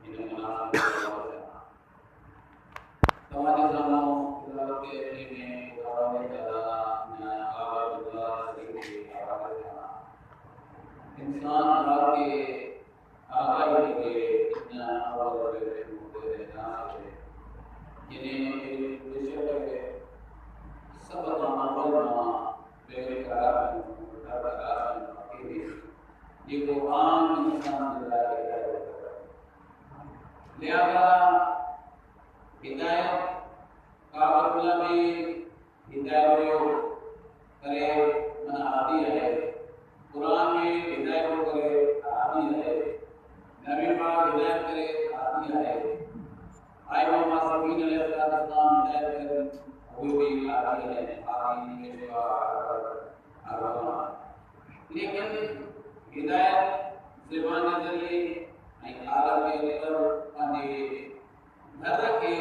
इन मुनाफिक समाज समाओं के में उदाहरण दादा ना आवाज़ शरीफ आवाज़ इंसान के आगे के इतना आवाज़ मुझे ना जिन्हें विषय के सब मानवना बेकार ये कुरान इंसान लिहाजा हिदायत काबुला में हिदायत करे मना आदि है कुरान में हिदायत करे आदि है नबी पाक हिदायत करे आदि है आए मोहम्मद सल्लल्लाहु अलैहि वसल्लम हिदायत करे वो भी आदि है आदि के सिवा लेकिन हिदायत ज़बान जरिए नहीं आलम के अंदर आने घर के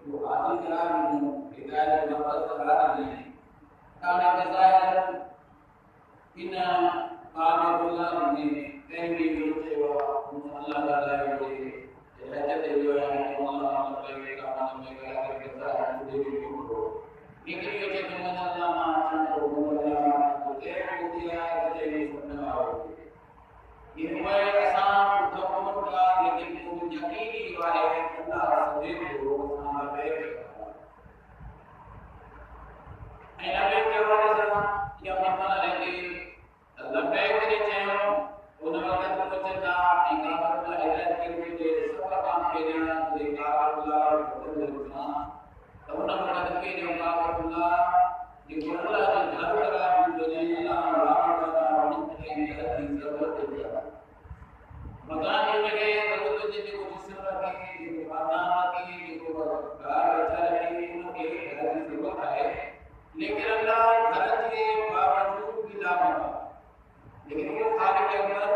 जो आदि करार में हिदायत का बस करार नहीं ताने जजायर इन काबिलुल्लाह ने कहीं भी सेवा अल्लाह ताला के रहते हुए अल्लाह के काम में करा के जजायर दे को लेकिन ये जो अल्लाह मा को अल्लाह के दिया है सुनना आओ ये मैं आसान तो का लेकिन वो यकीनी वाले अल्लाह से को हमारे ऐना पे के वाले से या मतलब रहते लंबे के चेहरे उन वक्त तो चलना इकामत का हिदायत के लिए सब काम के लिए देखा अल्लाह रब्बुल तो उन वक्त के लिए अल्लाह ये अल्लाह ने घर करा दुनिया अल्लाह की जरूरत है मकान में गए जरूरत है को जिसम की खाना की को कार चला की उनके घर की जरूरत है लेकिन अल्लाह घर के बावजूद भी लाभ लेकिन वो खाने के अंदर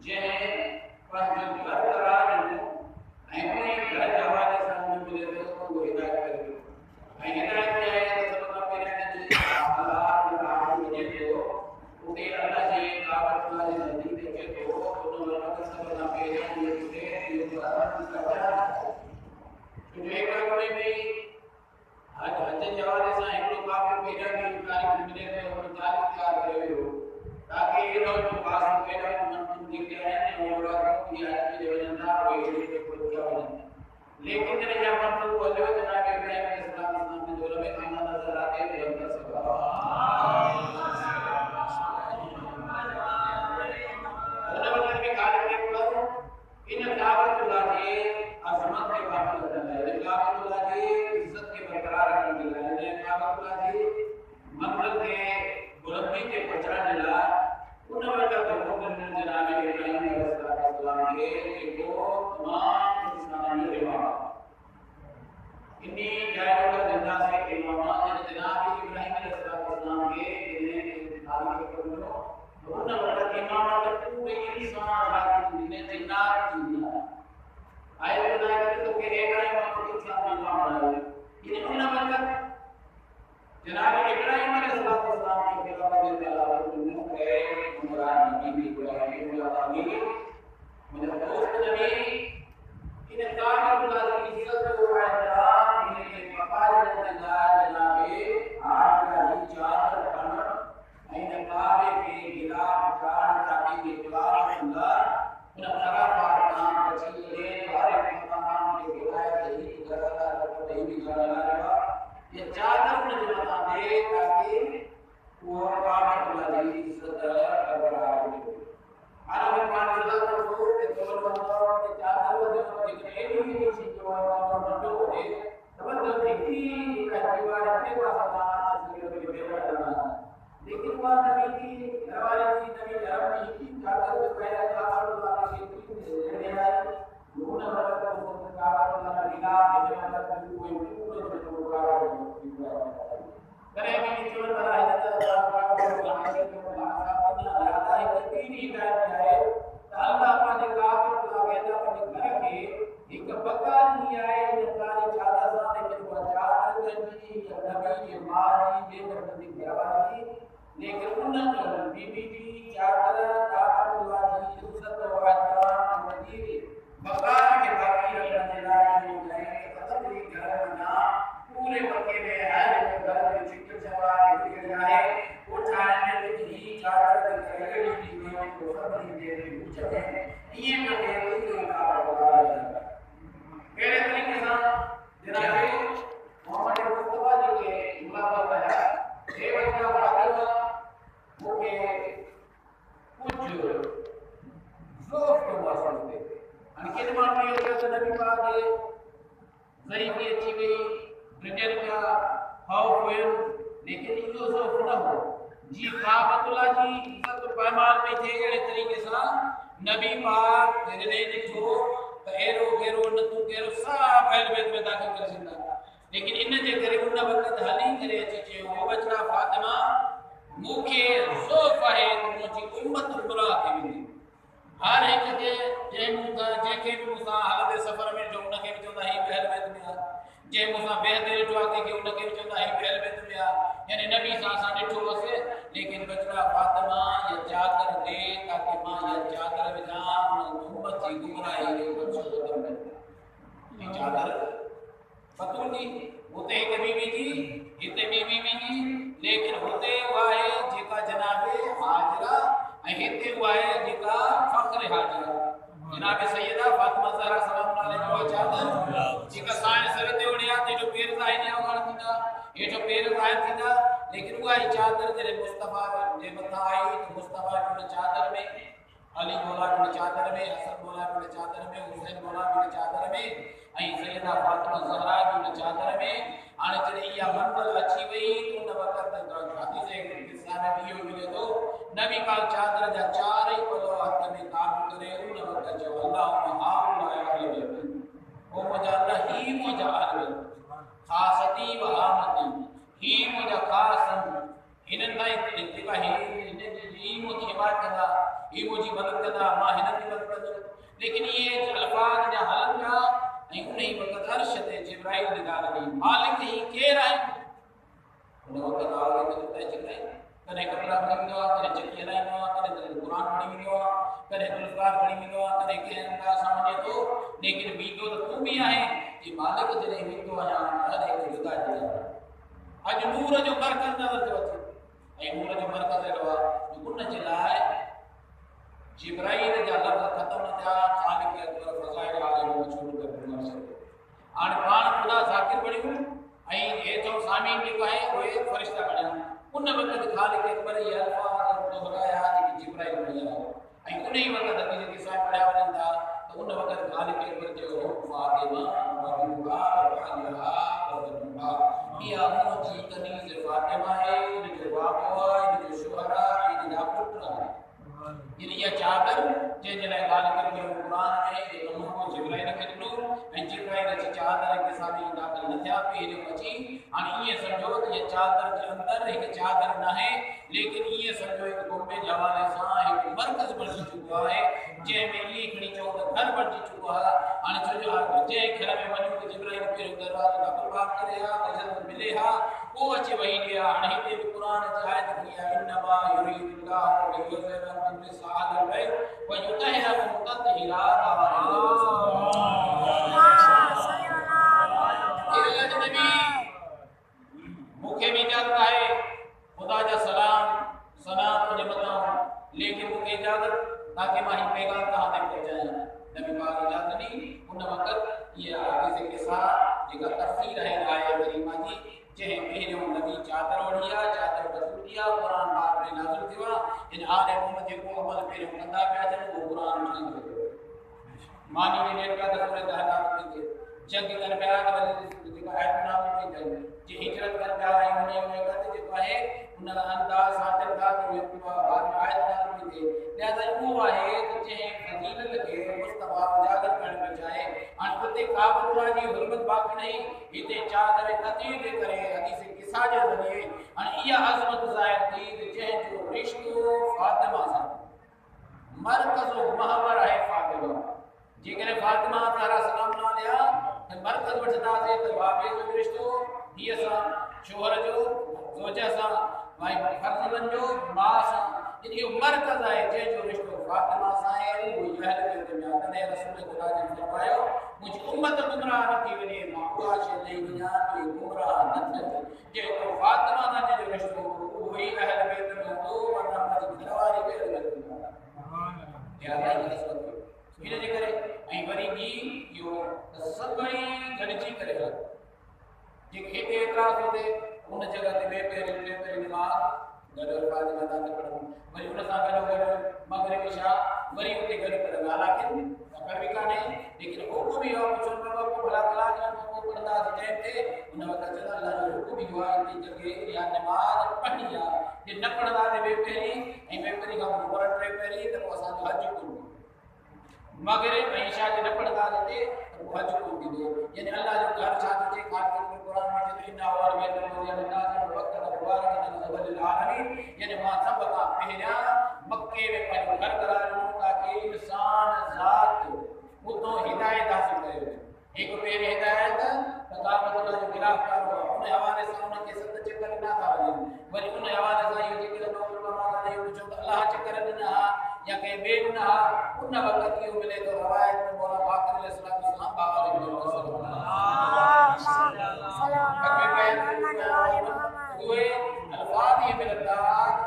जे पर जो घर करा जो ऐने घर जवाने सामने मिले तो वो हिदायत करे हिदायत क्या है सब का मेरे अल्लाह मुझे जो उसे अल्लाह से काबत का नजदीक देखे तो उन्होंने वक्त सब ना पेरे ये तो एक कोई भी आज हज जवाने से एक लोग काफी पेरा की कार्य मिले थे और तारीख तैयार करे हो ताकि ये लोग पास पेरा मन तुम दिख रहे हैं और कि आज की योजना कोई एक को क्या बने लेकिन जब हम लोग बोले जनाब इब्राहिम इस्लाम में जो में खाना नजर आते हैं अंदर से उन्होंने के कार्य के पर इन काबतुल्लाह के अजमत के बात करना है काबतुल्लाह की इज्जत के बरकरार रखने के लिए काबतुल्लाह की मंजिल के बुलंदी के पहुंचाने ला उन्होंने का हुक्म जनाब इब्राहिम अलैहिस्सलाम के को तमाम इंसानी रिवाज इन्हीं जायरों का जिंदा से इमाम जनाब इब्राहिम अलैहिस्सलाम के जिन्हें तारीफ करो उन्होंने का इमाम का पूरे इंसान हाकिम ने जिन्नात दिया आए खुदा के तो के इब्राहिम को इस्लाम इमाम है इन उन्होंने जनाब इब्राहिम अलैहिस्सलाम के खिलाफ अल्लाह ने कुरान की कुरान की मुझे दोस्त नबी इन काबतुल्लाह की इज्जत को एहतराम इन मकाल जनाब आज का ही चार खाना इन काबे के खिलाफ जान ताकि के खिलाफ अल्लाह उन खराब काम बचीले हर मकाम के हिदायत ही करता है भी करना ये चादर में जमा दे ताकि वो काबतुल्लाह की इज्जत बरकरार रहे आलम मान जल्द को के तौर पर के चादर में जितने भी चीजें और बंदो है तब देखी का दीवार के पास से बेरा करना लेकिन वह नबी की दरबार की नबी धर्म की चादर में पहला काबतुल्लाह के ले आए लोना वाला को काबतुल्लाह का निगाह देने वाला कोई पूरे को काबतुल्लाह करे में जीवन वाला है काबतुल्लाह के लाना याद है कि तीन हिदायत है अल्लाह पाने काबतुल्लाह के अल्लाह पाने घर के एक बका नहीं आए इंसानी चादर साने के वो चादर गंजी या नबी के मारी ये नबी दरबारी लेकिन उन्होंने बीबी चादर काबतुल्लाह की इज्जत और एहतराम नबी बका के ये मते ये काबतुल्लाह केड़े तरीके से जनाब मोहम्मद मुस्तफा जी के मुलाकात है ये बच्चा फातिमा मुके कुछ ज़ोफ के मौसम थे अनके मामले होते तो नबी पाक ज़ईफ़ी अच्छी गई ब्रिटेन का खौफ हुए लेकिन इहो ज़ोफ न हो जी काबतुल्लाह जी इज्जत पैमाल पे थे एड़े तरीके से नबी पाक जने दिखो तो एरो गेरो नतु गेरो सब अहल बैत में दाखिल कर सिंदा लेकिन इन जे करे उन वक्त हली करे अची चे ओ बचड़ा फातिमा मुखे ज़ोफ है मुजी उम्मत बुरा के मिली हर एक के जे मुसा जे के भी मुसा हालत सफर में जो उनके भी चोदा ही अहल बैत में जे मुसा बेहतर जो आके के उनके भी चोदा ही अहल बैत में यानी नबी सा डिठो वसे लेकिन बचड़ा फातिमा ये चादर दे ताकि मां ये चादर विझा उम्मत जी गुमराही के बचो ये चादर फतूनी होते एक बीवी जी इते बीवी जी लेकिन होते वाहे जेका जनाबे हाजरा हिते वाहे जेका फख्र हाजरा जनाबे सैयदा फातिमा ज़हरा सलाम अलैहा चादर जेका साइन सर ते उड़िया ते जो पैर जाए ने वाण थींदा ये जो पैर जाए थींदा लेकिन वो चादर जरे मुस्तफा जे मथा आई तो मुस्तफा की चादर में अली मौला की चादर में हसन मौला की चादर में हुसैन मौला की चादर में आई सैयदा फातिमा ज़हरा की चादर में आने जरे या मंजिल अच्छी वई तो न वक्त हदीस किस्सा में भी मिले तो नबी का चादर जा चार ही पलो हाथ में काम करे उन वक्त जो अल्लाह हाउला या ओ मजा ही मजा अल खासती व आमती ही मुझा खास हिनन ताई जेका ही मुझी बात कदा ही मुझी मदद कदा मां हिनन की मदद कदा लेकिन ये अल्फाज जा हलन का ऐ उन्हीं वक्त अर्श ते जिब्राइल निगार दी मालिक ही केर है उन वक्त आवे तो तय चकाई कने कपड़ा पहन दो कने चकिया लाई दो कने कुरान पढ़ी दो कने गुलकार पढ़ी दो कने के अंदा समझे तो लेकिन बीतो तो तू भी है कि मालिक जने बीतो आया हर एक जुदा जुदा आज नूर जो बरकत नजर जो अचे ऐ नूर जो बरकत रवा जो उन जे लाए जिब्राइल जा लफ्ज खत्म न थिया खालिक के अकबर फजाइल आलम मशहूर कर उमर से आन पान खुदा जाकिर बणियो ऐ ए जो सामीन जो है ओए फरिश्ता बणिया उन वक्त खालिक के अकबर ये अल्फाज दोहराया कि जिब्राइल बणिया ऐ उन ही वक्त हदीस के साथ पढ़ा वञन था तो उन वक्त खालिक के अकबर जो फातिमा वरुहा अल्लाह वरुहा या मोची तनीज फातिमा है इन जो बाबा इन जो शुहरा इन जो पुत्र ये चादर जे जने गाल कर कुरान में ये को जिब्राइल के दिनो ऐ जिब्राइल जी चादर के साथ दाखिल न थिया पे जो बची आणि ये समझो ये चादर के अंदर एक चादर ना है लेकिन ये समझो एक बॉम्बे हवाले सा एक मरकज बन चुका है जे में ये खड़ी चौक घर बन चुका है आणि जो जे घर में वनु के जिब्राइल पे दरवाजा दाखिल बात करे हा इज्जत मिले हा वो अच्छे वही दिया आणि ते कुरान की आयत किया इन्नमा युरीदुल्लाहु लियुज़हिरकुम बिसादल बैत व युतहिरकुम तत्हीरा मुखे भी इजाजत है खुदा जा सलाम सलाम तुझे बताऊं लेकिन मुखे इजाजत ताकि माही पैगाम कहां तक पहुंचाया नबी पाक इजाजत दी उन वक्त ये हदीस के साथ जेका तफसीर है आया करीमा जी जे पहिरियों नबी चादर ओढ़िया चादर बदलिया कुरान पाक में नाज़िल थिया इन आले मोहम्मद जेको अमल पहिरियों कंदा पिया जन वो कुरान ठीक मानी ने नेट का सूरत दहका के जंग कर पिया तो जेका आयत नाम में जाए जे हिजरत कर पिया है उन्हें कहते जेको है उन अंदाज साथ का तो बाद में आयत नाम में थे लिहाजा वो है तो जे फजीलत के मुस्तफा उजागर करने में चाहे अनते काबतुल्लाह जी हुर्मत बाकी नहीं इते चादर ततीर दे करे हदीस किस्सा जे जरिए अन या अजमत जाहिर थी जे जो रिश्तो फातिमा से मरकज महवर है फातिमा जेकरे फातिमा ज़हरा सलाम नालिया मरकज वठदा से तो बाबे जो रिश्तो ये सा शोहर जो जोजा सा भाई फर्जन जो मां सा ये मरकज है जे जो रिश्तो फातिमा सा है वो यहल के दरमियान ने रसूल खुदा ने फरमायो मुझ उम्मत गुमराह न थी वने मां से ले दुनिया में गुमराह न थे जे तो फातिमा सा जो रिश्तो वही अहल बैत में हो वरना हमारी घरवाली पे सुभान अल्लाह या इन जे करे ऐं वरी ॿी इहो त सभई गॾिजी करे हलनि जेके हिते एतिराज़ हुजे उन जॻह ते ॿिए पहिरीं नमाज़ गॾु अल्फाज़ मैदान ते पढ़ूं वरी उन सां गॾोगॾु मग़रिब इशा वरी उते गॾु करे ॻाल्हा कयूं ख़बर बि कान्हे लेकिन हुकुम इहो आहे पुछो बाबा को भला कलाक को पढ़ंदासीं टाइम ते उन वक़्तु चवंदा अल्लाह जो हुकुम इहो आहे कि जॻह या नमाज़ पढ़णी आहे जे न पढ़ंदासीं ॿिए पहिरीं ऐं ॿिए पहिरीं खां पोइ टे पहिरीं त पोइ असांजो हज कोन्हे मग़रिब ऐं इशा जे न पढ़ंदासीं ते पोइ हज कोन थींदो यानी अल्लाह जो घर छा थो चए क़ुर में चए इन्ना यानी मां सब का पहिरियां मक्के में पंहिंजो घर करायो ताकि इंसान ज़ात उतो हिदायत हासिल करे एक पहिरीं हिदायत तकाबत जो गिरफ्तार हो उन हवाले सां उन खे सत चक्कर न था वञनि वरी उन हवाले सां इहो जेके इहो पुछो त अल्लाह चक्कर ॾिना या कंहिं ॿिए ॾिना उन वक़्तु इहो मिले थो रवायत में मौला बाक़र अलैहिस्सलाम बाबा उहे अल्फाज़ ये मिलता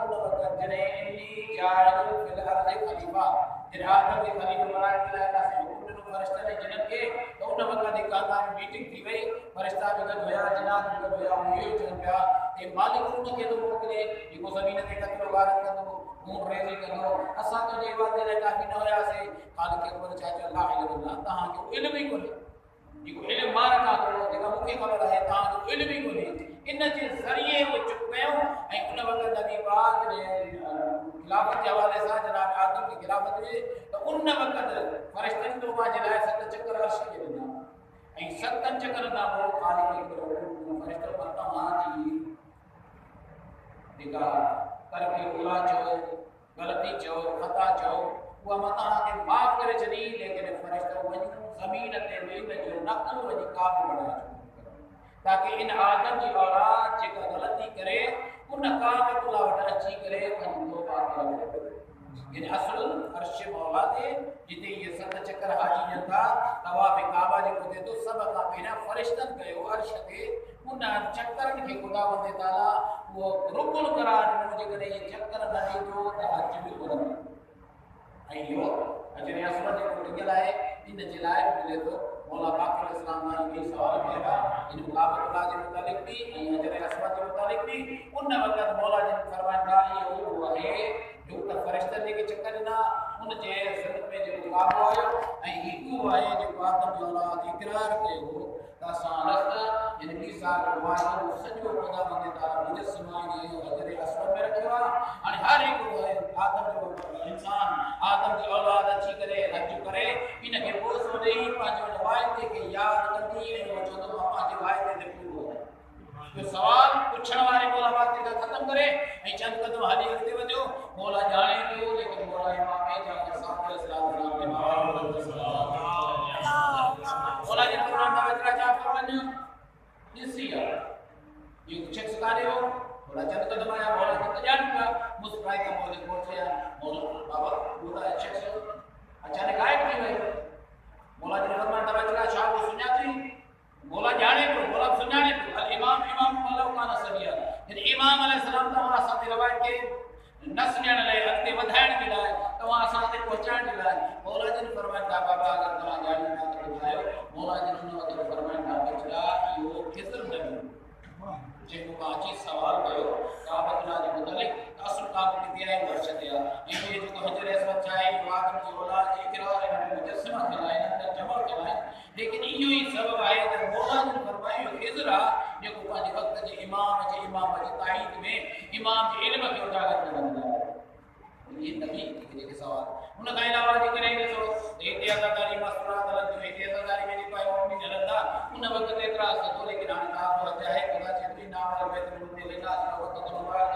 उन वक़्तु जॾहिं इन्नी जाइल फिल अर्ज़ खलीफा जॾहिं आदम खे खलीफा बणाइण जे लाइ असां हुकुम ॾिनो फ़रिश्तनि ऐं जिन्ननि खे त उन वक़्तु हिकु कामयाब मीटिंग थी वई फ़रिश्ता बि गॾु हुया जिन्नात बि गॾु हुया इहो चवनि पिया कि मालिक उन खे थो मोकिले जेको ज़मीन ते कतिरो वारत कंदो ऊंट रेज़ी कंदो असां तुंहिंजे वादे लाइ काफ़ी न हुयासीं ख़ालिक अकबर छा चयो ला इल्म इल्ला तव्हांखे इल्म ई कोन्हे जेको इल्म मां रखां थो जेका मूंखे ख़बर आहे तव्हांजो इल्म ई कोन्हे इन जे ज़रिए उहो चुप कयूं ऐं उन वक़्तु नबी पाक खिलाफ़त जे हवाले सां जनाब आदम खे खिलाफ़त हुई त उन वक़्तु फ़रिश्तनि तौबा जे लाइ 7 चकर अर्श खे ॾिना ऐं 7 चकर खां पोइ ख़ालिक फ़रिश्तो तव्हांजी जेका तरक़ी उला चओ ग़लती चओ ख़ता चओ उहा मां तव्हांखे माफ़ करे छॾी लेकिन फ़रिश्तो वञी ज़मीन ते ॿिन जो नक़ल वञी काबू बणाए ताकि इन आदम की औलाद जेका गलती करे उन काबतुल्लाह वटि अची करे पंहिंजी तौबा करे यानी असल अर्श मौला ते जिते ये 7 चक्कर हाजी जंदा तवाफ काबा जेको थिए थो सभ खां पहिरियां फ़रिश्तनि कयो अर्श ते उन चक्करनि खे ख़ुदावंद ताला उहो रुकुन करार ॾिनो जेकॾहिं इहे चक्कर न ॾींदो त हज बि कोन ऐं इहो अजर असवद जेको लिखियलु आहे इन जे लाइ मिले थो मौला बाक़र अलैहिस्सलाम खां इहे सवाल कया इन काबतुल्लाह जे मुतालिक़ बि ऐं अजर असवद जे मुतालिक़ बि उन वक़्तु मौला जन फरमाईंदा इहो आहे जो त फ़रिश्तनि जेके चक्कर ॾिना उन जे सिरत में जेको काबो आयो ऐं हिकु आहे जेको आदम जो औलाद इक़रार कयो त असां अलॻि यानी मीसा वाहिद सॼो ख़ुदावंद ताला मुजस्सम आहे अजर असवद में रखियो आहे हाणे हर हिकु आदम जो इंसान आदम जी औलाद अची करे हज करे इन खे पोसो ॾेई पंहिंजो वाइदे खे यादि कंदी ऐं चवंदो मां पंहिंजे वाइदे ते पूरो आहियां सवाल पुछण वारे मौला बाक़ी का ख़त्म करे ऐं चंद क़दम हली अॻिते वधियो मौला ॼाणे पियो लेकिन मौला इमाम जाफ़र साहब मौला जे क़ुरान में वेतरा जाफ़र वञ ॾिसी आ ये शख्स कारे हो मौला चंद क़दम आया मौला खे ॼाण पिया मुस्कुराए का मौला पहुंचे मौला बाबा पूरा शख्स अचानक गायब थी वियो मौला जे क़ुरान में वेतरा छा वो सुञाती मौला जाने को मौला सुनाने को अल इमाम मौला काना सबिया यानी इमाम अलैहिस्सलाम तवा साथे रवायत के न सुञाण लाइ अॻिते वधाइण जे लाइ तव्हां असां ते पहुचाइण जे लाइ मौला जन फरमाईंदा बाबा अगर तव्हां ॼाणींदा त ॿुधायो मौला जन हुन वक़्तु फरमाईंदा बचड़ा इहो खिज़र नबी जेको मां अची सवाल कयो काबतुल्लाह जे मुतलिक़ असुल काबत किथे आहे वर्ष ते आहे ऐं इहे जेको हजर असवद चाहे आदम जी औलाद जे इक़रार ऐं मुजस्समा कया आहिनि जमा कया आहिनि लेकिन इहो ई सबब आहे त मौला जन फरमायो खिज़र आहे जेको पंहिंजे वक़्त जे इमाम जे ताईद में इमाम जे इल्म खे उजागर कंदा ये नबी जेके सवाल उन खां अलावा जेकर ॾिसो हिते अदाकारी मसरात हलंदी हिते अदाकारी में जेको आहे मुमिन हलंदा उन वक़्तु एतिराज़ कंदो लेकिन हाणे तव्हां हथ आहे ख़ुदा चेतिरी नाम में लेना वक़्तु मुबारक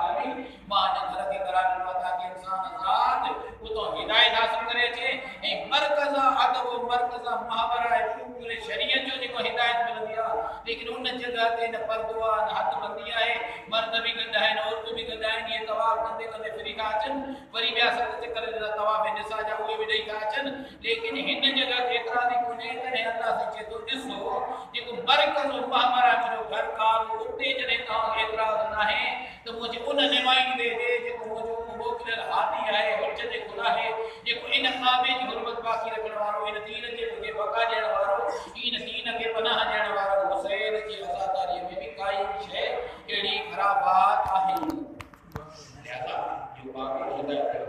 आलमीन मां घर खे करार ॾिनो ताकि इंसान ज़ात उतो हिदायत हासिल करे अचे ऐं मरकज़ अदब मरकज़ मुहावरा ऐं पूरे शरीयत जो जेको हिदायत मिलंदी आहे लेकिन उन जगह ते न पर्दो आहे न हद बंदी आहे मर्द बि गॾु आहिनि औरतूं बि गॾु आहिनि इहे तवाफ़ कंदे कंदे फ्री था अचनि वरी ॿिया 7 चकर तवाफ़ निसा जा उहे बि ॾेई था अचनि लेकिन हिन जगह ते एतिराज़ी कोन्हे तॾहिं अल्लाह सां चए थो ॾिसो जेको मरकज़ मुहावरा मुंहिंजो घर कारो उते जॾहिं तव्हांखे एतिराज़ न आहे त मुंहिंजे उन नुमाइंदे जे जेको मुंहिंजो मोकिलियल हादी आहे हुज जे ख़ुदा आहे जेको इन काबे जी हुरमत बाकी रखण वारो इन दीन जे बका ॾियण वारो इन दीन खे पनाह ॾियण वारो हुसैन जी अज़ादारी में भी काई शइ अहिड़ी ख़राब बात आहे लिहाज़ा जो बाबू हिदायत कयो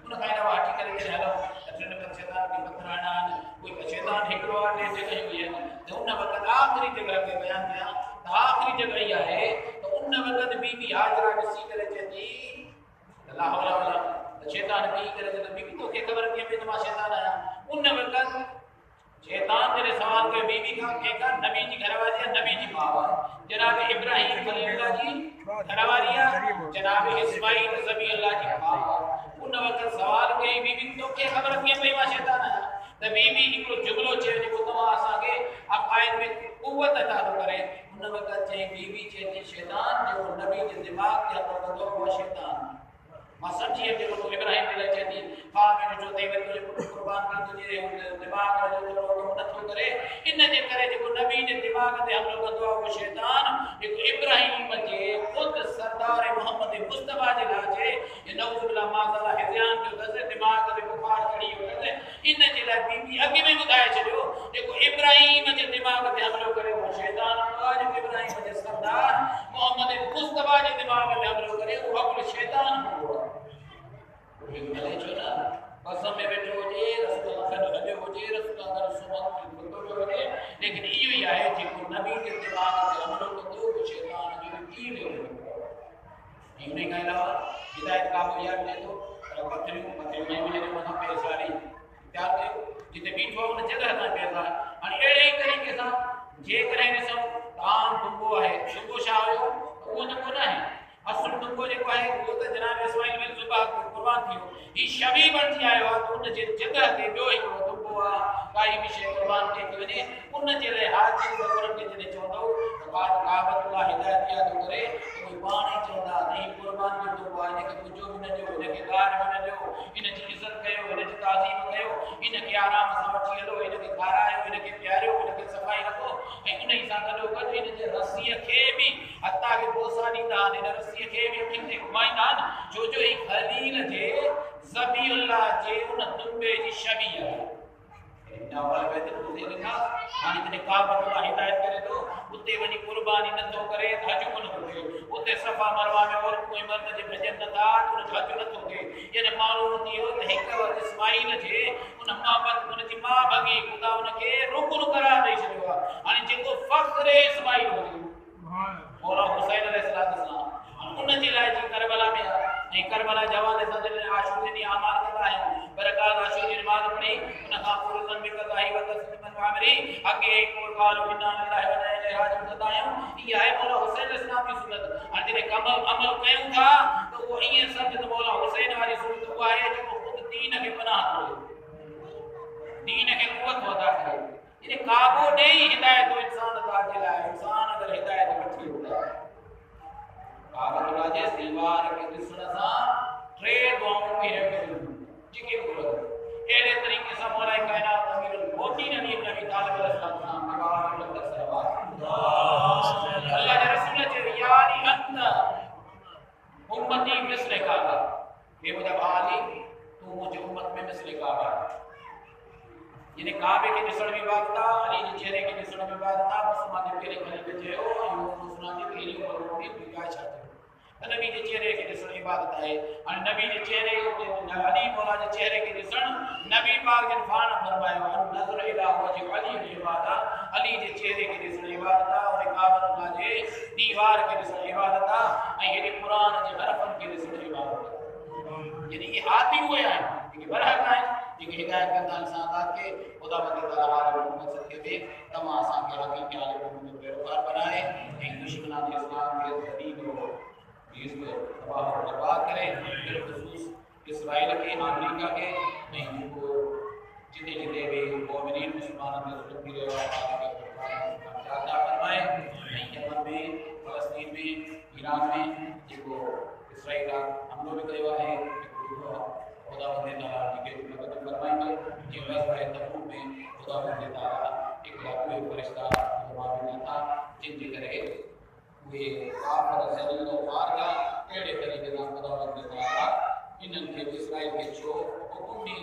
उन खां अलावा हटी करे जे हलो अचन में शैतान के पथराना कोई शैतान हिकड़ो आहे जगह हुई है तो उन वक्त आखिरी जगह के बयान किया तो आखिरी जगह ही आहे तो उन वक्त बीबी हाजरा ॾिसी करे चई अल्लाह वाला शैतान पी करे तो बीबी तो के खबर के में तमा शैतान आया उन वक्त शैतान ने सवाल के बीबी का केका नबी जी घरवाली नबी जी मां जनाब इब्राहिम खलीलुल्लाह जी घरवालिया जनाब इस्माइल ज़बी अल्लाह जी मां उन वक्त सवाल के बीबी तो के खबर के में मा शैतान आया त बीबी हिकड़ो जुमलो चयो जो तमा असा के अकायद में कुव्वत अता करे उन वक्त चई बीबी चई शैतान जो नबी जे दिमाग के अंदर तो वो शैतान मां समझी जे को इब्राहिम ने चई हां मैंने जो देव तुझे कुर्बान कर तुझे दिमाग जो तो नथो करे इन जे करे जो नबी जे दिमाग ते हमलो कंदो वो शैतान जो इब्राहिम जे खुद सरदार मोहम्मद मुस्तफा जे लाजे ये नौजुबिल्लाह माज़ल्लाह हिज़ान जो दस दिमाग ते बुखार चढ़ी हो इन जे ला बीबी अगे में बुधाए छयो जो इब्राहिम जे दिमाग ते हमलो करे वो शैतान आज इब्राहिम जे सरदार मोहम्मद मुस्तफा जे दिमाग ते हमलो करे वो अकुल शैतान हो भले जो ना कसम में बैठो जे रसूल अल्लाह ने हदे हो जे रसूल अल्लाह सुभान तो हो लेकिन इयो ही है जो नबी के दिमाग ते हमलो कंदो वो शैतान जो कील हो इने का अलावा हिदायत का हो याद दे तो पत्रियों में मेरे मथा पे सारी तैयार कयो जिते बीठो उन जगह ता पैसा और एड़े तरीके से जे करे ने सब तान दुंगो है दुंगो छा हो वो न को है असल दुंगो जे को है वो तो जनाब इस्माइल बिन जुबा कुर्बान थियो ई शबी बन थी आयो तो उन जे जगह ते जो एक दुंगो आ काई भी शे कुर्बान के वने उन जे ले हाजिर ज़रूरत के जने चोंदो तो बाद काबतुल्लाह हिदायत या तो करे कोई पानी चोंदा नहीं कुर्बान जो दुंगो आ ने के कुछ भी न जो ने के गार में न जो इन जी इज्जत कयो इन जी ताजीम कयो इन के आराम से वठी हलो इन के खारायो इन के प्यारियो इन के सफाई रखो ए उन ही सा गडो गड इन जे रस्सी के भी हत्ता के बोसा नींदा इन रस्सी के भी किथे घुमाइंदा जो जो एक खलील जे ज़बीउल्लाह जे उन दुंबे जी शबी है नवल पे तो दे लिखा हानि ने काबतुल्लाह हिदायत करे तो उते वनी कुर्बानी न तो करे हज को न करे उते सफा मरवा में और कोई मर्द जे भजन न था उन हज न तो के यानी मालूम थी हो त एक बार इस्माइल जे उन मोहब्बत उन जी मां भगी खुदा उन के रुकन करार दे छयो हानि जेको फख्र इस्माइल हो मौला हुसैन अलैहिस्सलाम उन जी लाइ जी करबला में ए करबला जवान सदर आशूर दी आमार करता है बरकात आशूर की नमाज पढ़ी उन का पूरे सन में करता है वत मामरी आगे एक और काल इन्ना लिल्लाहि व इन्ना इलैहि राजिऊन बतायो ये है मौला हुसैन अलैहिस्सलाम की सुन्नत हर दिन कमल अमल कयूं था तो वो ये सब तो मौला हुसैन वाली सुन्नत वो है जो खुद दीन के पनाह करे दीन के कुव्वत अदा करे ये काबू नहीं हिदायत तो इंसान अदा दिला इंसान अगर हिदायत वठी होता है काबतुल्लाह जे दीवार के दिसण सा ट्रे दुआओं की है जिके बोलो एले तरीके से मौला कायनात अमीरुल मोमिनीन नबी तालिब अलैहिस्सलाम के बारे में सलावत अल्लाह के रसूल जे यानी अंत उम्मती मिस्ल काबा ये मुझे भाली तू मुझे उम्मत में मिस्ल काबा यानी काबे के दिसण में बात था अली के चेहरे के दिसण में बात था मुसलमान के पहले खलीफे जे हो यो मुसलमान के पहले और भी बिगाड़ चाहते नबी के चेहरे के दिसण इबादत है और नबी के चेहरे अली मौला के चेहरे के दिसण नबी पाक जन फान फरमायो नजर इला वजह अली इबादत अली के चेहरे के दिसण इबादत और काबतुल्लाह जे दीवार के दिसण इबादत है ये कुरान के हरफन के दिसण इबादत यानी ये हाथी हुए हैं कि बरहक है कि हिदायत का इंसान के खुदा बंदे ताला वाले मकसद के भी तमाम आसान के हकीकी आले को पैरोकार बनाए एक दुश्मनान इस्लाम के तरीब हो इसको तबाह और बर्बाद करें बिलखुसूस इस्राइल के अमेरिका के नहीं को जितने भी मोमिनीन मुसलमानों के जुल्म की अता फरमाए यमन में फ़लस्तीन में ईरान में जो इस्राइल हमलों में कयो है खुदा बंदे ताला के मदद फरमाएंगे कि गज़वा तबूक में खुदा बंदे ताला एक लाखों फरिश्ता मामूल था जिनके करे वे काफर जलील और मारगा टेढ़े तरीके से खुदा बंदे ताला इनन के इस्राइल के छो हुकुमी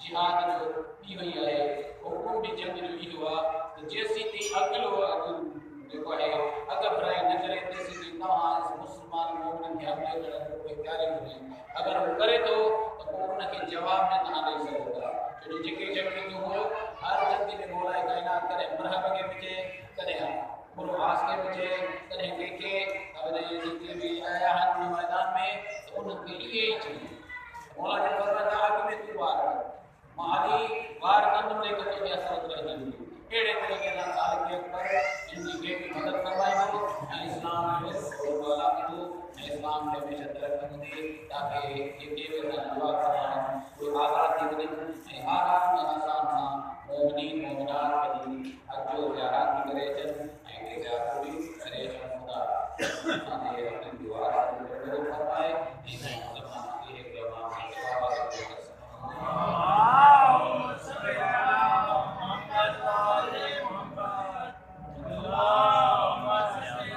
जिहाद जो दी हुई है वो कुंभ जंग जो ही हुआ तो जैसी थी अगलो देखो है अगर भराई न करे तैसी थी तव्हां इस मुसलमान मोमिन के हमले करण कोई तैयारी नहीं अगर वो करे तो उनके जवाब में ना दे सकता जो जेके जंग जो हो हर जंग में बोला है कायनात करे मरहबा के पीछे करे बुरो आस के पीछे करे के अब ये जितने भी आया है मैदान में तो उनके लिए ही चाहिए मौला ने फरमाया आगे में तू वार माली वार कंदम लेकर तो ये असर रहेगी एड़े तरीके ना साल के ऊपर इनकी की मदद करवाएंगे इस्लाम में और वाला को इस्लाम में हमेशा तरक्की दे ताकि ये केवल दुआ करना है वो आजाद की बदन आराम